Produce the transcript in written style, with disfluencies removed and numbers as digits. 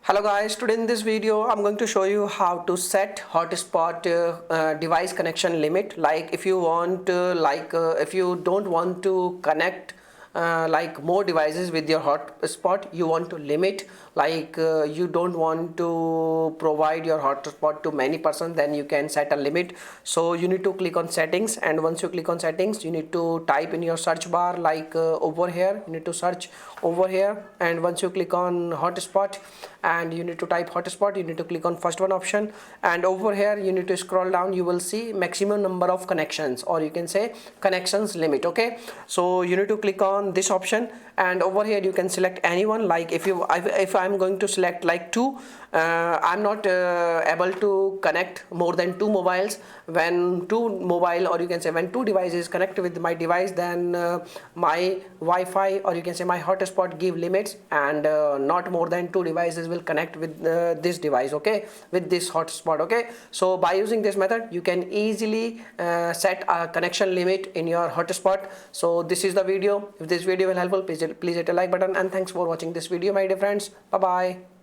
Hello guys, today in this video I'm going to show you how to set hotspot device connection limit. Like if you want if you don't want to connect like more devices with your hotspot, you want to limit, you don't want to provide your hotspot to many persons, then you can set a limit. So you need to click on settings, and once you click on settings you need to type in your search bar, over here you need to search over here, and once you click on hotspot and you need to type hotspot, you need to click on first one option, and over here you need to scroll down. You will see maximum number of connections, or you can say connections limit. Okay, so you need to click on this option, and over here you can select anyone. Like if I'm going to select like two, I'm not able to connect more than two mobiles. When two mobile, or you can say when two devices connect with my device, then my Wi-Fi, or you can say my hotspot give limits, and not more than two devices will connect with this device, okay, with this hotspot. Okay, so by using this method you can easily set a connection limit in your hotspot. So this is the video. If this video will helpful, please hit a like button, and thanks for watching this video, my dear friends. Bye bye.